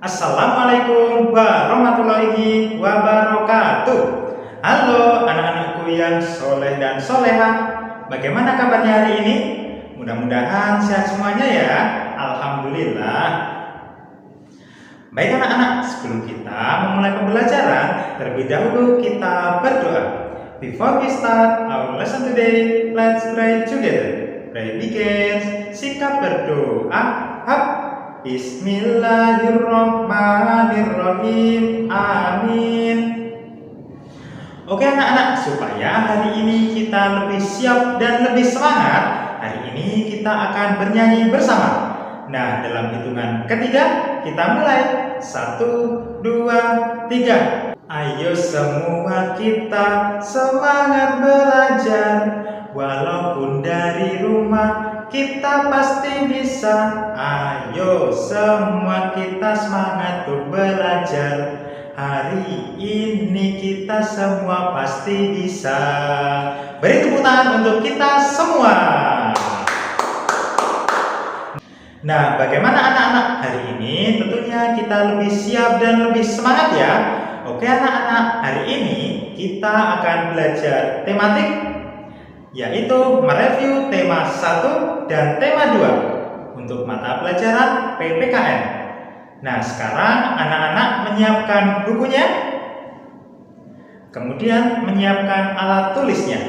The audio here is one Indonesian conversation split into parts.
Assalamualaikum warahmatullahi wabarakatuh. Halo anak-anakku yang soleh dan soleha. Bagaimana kabarnya hari ini? Mudah-mudahan sehat semuanya ya. Alhamdulillah. Baik anak-anak, sebelum kita memulai pembelajaran, terlebih dahulu kita berdoa. Before we start our lesson today, let's pray together. Pray begins. Sikap berdoa. Bismillahirrahmanirrahim. Amin. Oke anak-anak, supaya hari ini kita lebih siap dan lebih semangat, hari ini kita akan bernyanyi bersama. Nah, dalam hitungan ketiga, kita mulai. 1, 2, 3. Ayo semua kita semangat belajar. Walaupun dari rumah kita pasti bisa. Ayo semua kita semangat untuk belajar. Hari ini kita semua pasti bisa. Beri tepuk tangan untuk kita semua. Nah, bagaimana anak-anak hari ini? Tentunya kita lebih siap dan lebih semangat ya. Oke anak-anak, hari ini kita akan belajar tematik, yaitu mereview tema 1 dan tema 2 untuk mata pelajaran PPKN. Nah, sekarang anak-anak menyiapkan bukunya, kemudian menyiapkan alat tulisnya.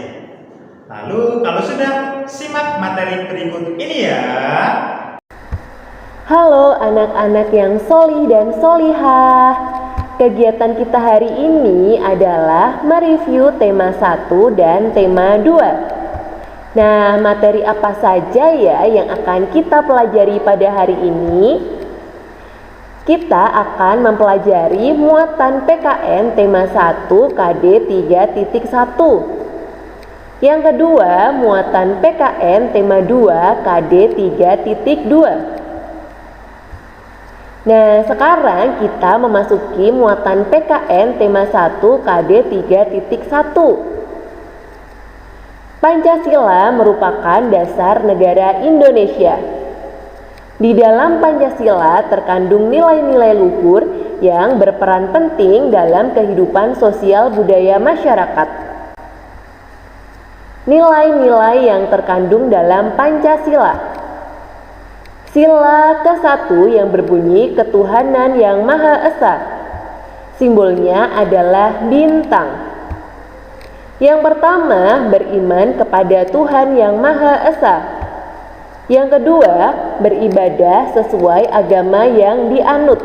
Lalu kalau sudah, simak materi berikut ini ya. Halo anak-anak yang solih dan solihah. Kegiatan kita hari ini adalah mereview tema 1 dan tema 2. Nah, materi apa saja ya yang akan kita pelajari pada hari ini? Kita akan mempelajari muatan PKN tema 1 KD 3.1. Yang kedua, muatan PKN tema 2 KD 3.2. Nah, sekarang kita memasuki muatan PKN tema 1 KD 3.1. Pancasila merupakan dasar negara Indonesia. Di dalam Pancasila terkandung nilai-nilai luhur yang berperan penting dalam kehidupan sosial budaya masyarakat. Nilai-nilai yang terkandung dalam Pancasila. Sila ke-1 yang berbunyi ketuhanan yang Maha Esa. Simbolnya adalah bintang. Yang pertama, beriman kepada Tuhan yang Maha Esa. Yang kedua, beribadah sesuai agama yang dianut.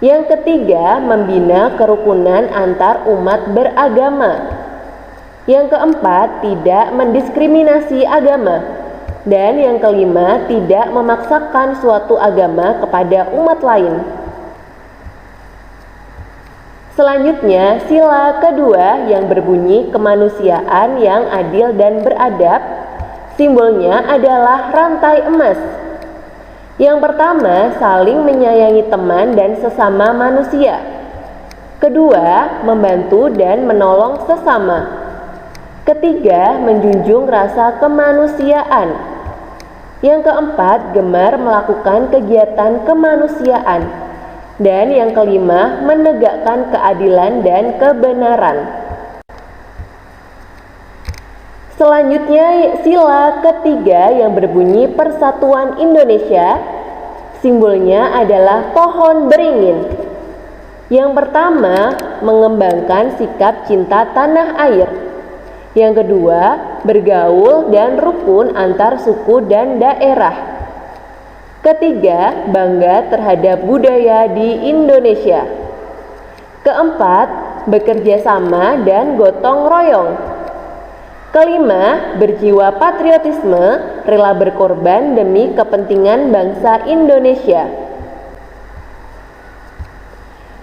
Yang ketiga, membina kerukunan antar umat beragama. Yang keempat, tidak mendiskriminasi agama. Dan yang kelima, tidak memaksakan suatu agama kepada umat lain. Selanjutnya, sila kedua yang berbunyi kemanusiaan yang adil dan beradab. Simbolnya adalah rantai emas. Yang pertama, saling menyayangi teman dan sesama manusia. Kedua, membantu dan menolong sesama. Ketiga, menjunjung rasa kemanusiaan. Yang keempat, gemar melakukan kegiatan kemanusiaan. Dan yang kelima, menegakkan keadilan dan kebenaran. Selanjutnya, sila ketiga yang berbunyi Persatuan Indonesia. Simbolnya adalah pohon beringin. Yang pertama, mengembangkan sikap cinta tanah air. Yang kedua, bergaul dan rukun antar suku dan daerah. Ketiga, bangga terhadap budaya di Indonesia. Keempat, bekerja sama dan gotong royong. Kelima, berjiwa patriotisme, rela berkorban demi kepentingan bangsa Indonesia.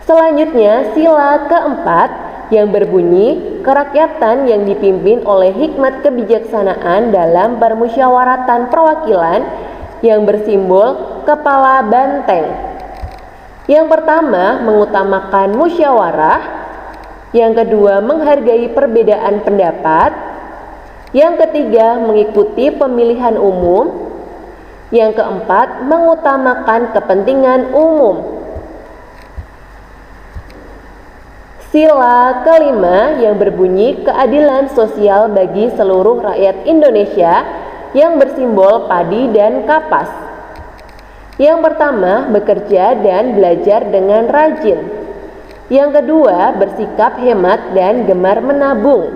Selanjutnya, sila keempat yang berbunyi kerakyatan yang dipimpin oleh hikmat kebijaksanaan dalam permusyawaratan perwakilan yang bersimbol kepala banteng. Yang pertama, mengutamakan musyawarah. Yang kedua, menghargai perbedaan pendapat. Yang ketiga, mengikuti pemilihan umum. Yang keempat, mengutamakan kepentingan umum. Sila kelima yang berbunyi keadilan sosial bagi seluruh rakyat Indonesia yang bersimbol padi dan kapas. Yang pertama, bekerja dan belajar dengan rajin. Yang kedua, bersikap hemat dan gemar menabung.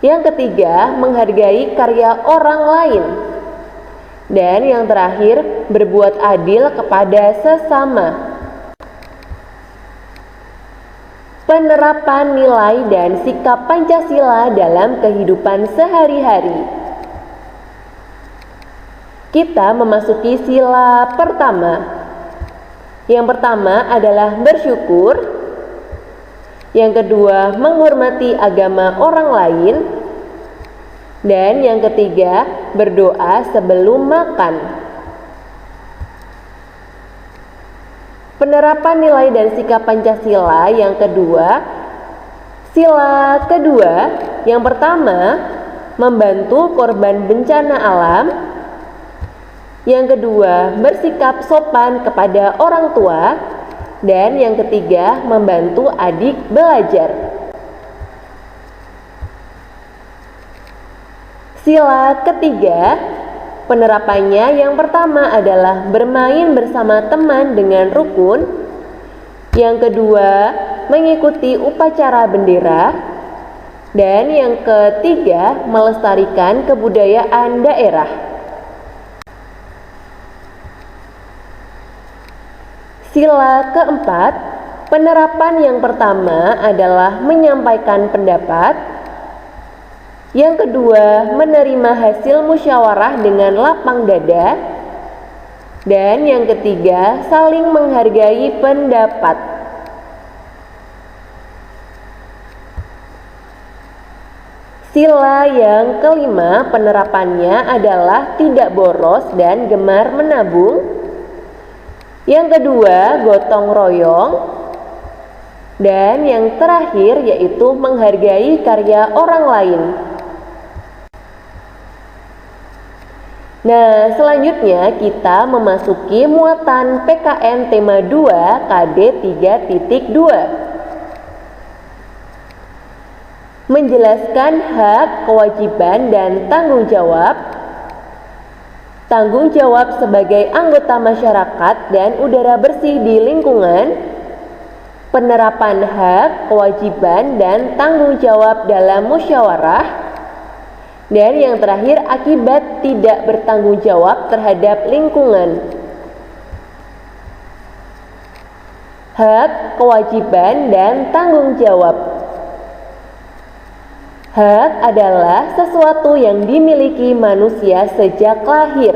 Yang ketiga, menghargai karya orang lain. Dan yang terakhir, berbuat adil kepada sesama. Penerapan nilai dan sikap Pancasila dalam kehidupan sehari-hari. Kita memasuki sila pertama. Yang pertama adalah bersyukur. Yang kedua, menghormati agama orang lain. Dan yang ketiga, berdoa sebelum makan. Penerapan nilai dan sikap Pancasila yang kedua, sila kedua, yang pertama, membantu korban bencana alam. Yang kedua, bersikap sopan kepada orang tua. Dan yang ketiga, membantu adik belajar. Sila ketiga, penerapannya yang pertama adalah bermain bersama teman dengan rukun. Yang kedua, mengikuti upacara bendera. Dan yang ketiga, melestarikan kebudayaan daerah. Sila keempat, penerapan yang pertama adalah menyampaikan pendapat. Yang kedua, menerima hasil musyawarah dengan lapang dada. Dan yang ketiga, saling menghargai pendapat. Sila yang kelima, penerapannya adalah tidak boros dan gemar menabung. Yang kedua, gotong royong. Dan yang terakhir yaitu menghargai karya orang lain. Nah, selanjutnya kita memasuki muatan PKN tema 2 KD 3.2. Menjelaskan hak, kewajiban, dan tanggung jawab. Tanggung jawab sebagai anggota masyarakat dan udara bersih di lingkungan. Penerapan hak, kewajiban, dan tanggung jawab dalam musyawarah. Dan yang terakhir, akibat tidak bertanggung jawab terhadap lingkungan. Hak, kewajiban, dan tanggung jawab. Hak adalah sesuatu yang dimiliki manusia sejak lahir.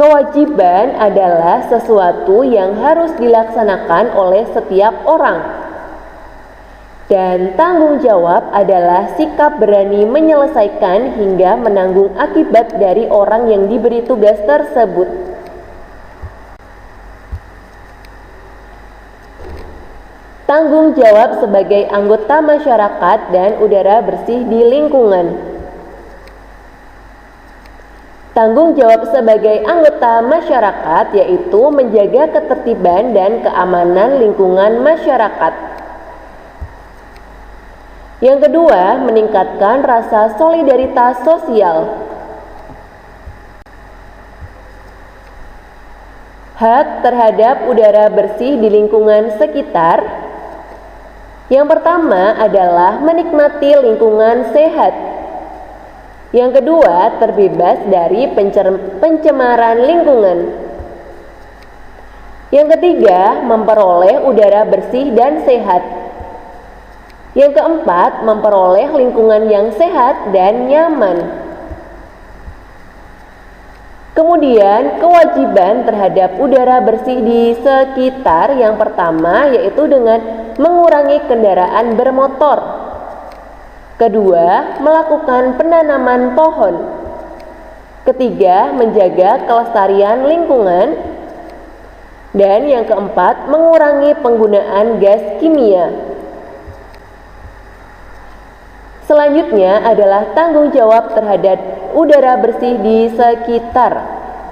Kewajiban adalah sesuatu yang harus dilaksanakan oleh setiap orang. Dan tanggung jawab adalah sikap berani menyelesaikan hingga menanggung akibat dari orang yang diberi tugas tersebut. Tanggung jawab sebagai anggota masyarakat dan udara bersih di lingkungan. Tanggung jawab sebagai anggota masyarakat yaitu menjaga ketertiban dan keamanan lingkungan masyarakat. Yang kedua, meningkatkan rasa solidaritas sosial. Hak terhadap udara bersih di lingkungan sekitar. Yang pertama adalah menikmati lingkungan sehat. Yang kedua, terbebas dari pencemaran lingkungan. Yang ketiga, memperoleh udara bersih dan sehat. Yang keempat, memperoleh lingkungan yang sehat dan nyaman. Kemudian, kewajiban terhadap udara bersih di sekitar yang pertama yaitu dengan mengurangi kendaraan bermotor. Kedua, melakukan penanaman pohon. Ketiga, menjaga kelestarian lingkungan. Dan yang keempat, mengurangi penggunaan gas kimia. Selanjutnya adalah tanggung jawab terhadap udara bersih di sekitar.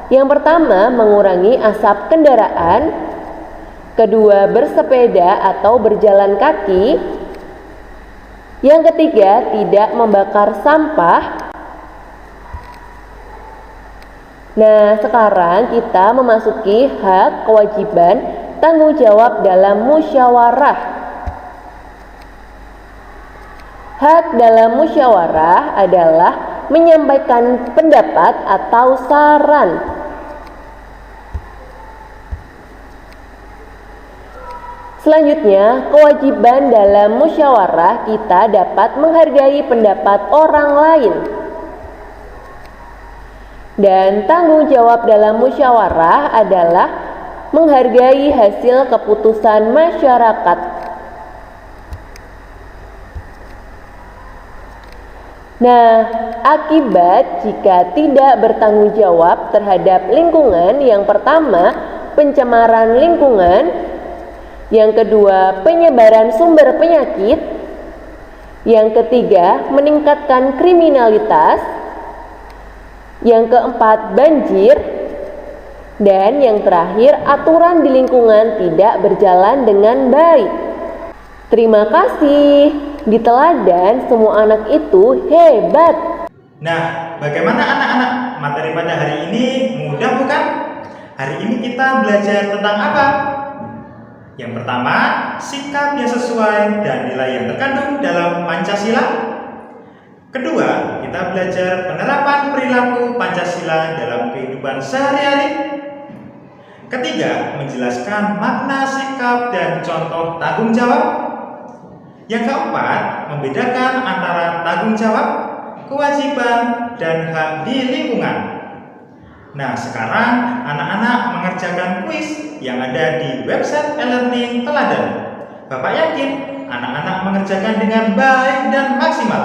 Yang pertama, mengurangi asap kendaraan. Kedua, bersepeda atau berjalan kaki. Yang ketiga, tidak membakar sampah. Nah, sekarang kita memasuki hak, kewajiban, tanggung jawab dalam musyawarah. Hak dalam musyawarah adalah menyampaikan pendapat atau saran. Selanjutnya, kewajiban dalam musyawarah kita dapat menghargai pendapat orang lain. Dan tanggung jawab dalam musyawarah adalah menghargai hasil keputusan masyarakat. Nah, akibat jika tidak bertanggung jawab terhadap lingkungan, yang pertama, pencemaran lingkungan. Yang kedua, penyebaran sumber penyakit. Yang ketiga, meningkatkan kriminalitas. Yang keempat, banjir. Dan yang terakhir, aturan di lingkungan tidak berjalan dengan baik. Terima kasih. Di teladan, semua anak itu hebat. Nah, bagaimana anak-anak? Materi pada hari ini mudah bukan? Hari ini kita belajar tentang apa? Yang pertama, sikap yang sesuai dan nilai yang terkandung dalam Pancasila. Kedua, kita belajar penerapan perilaku Pancasila dalam kehidupan sehari-hari. Ketiga, menjelaskan makna sikap dan contoh tanggung jawab. Yang keempat, membedakan antara tanggung jawab, kewajiban, dan hak di lingkungan. Nah, sekarang anak-anak mengerjakan kuis yang ada di website e-learning Teladan. Bapak yakin anak-anak mengerjakan dengan baik dan maksimal.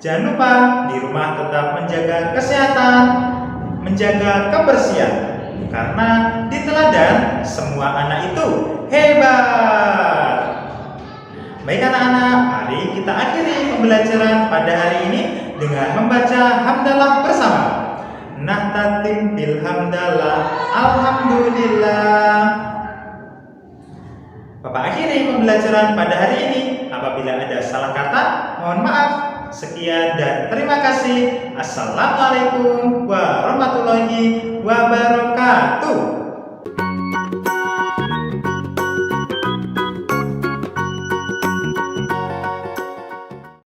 Jangan lupa di rumah tetap menjaga kesehatan, menjaga kebersihan. Karena di Teladan semua anak itu hebat. Baik anak-anak, mari kita akhiri pembelajaran pada hari ini dengan membaca hamdalah bersama. Nahtatim bil hamdalah, alhamdulillah. Bapak akhiri pembelajaran pada hari ini. Apabila ada salah kata, mohon maaf. Sekian dan terima kasih. Assalamualaikum warahmatullahi wabarakatuh.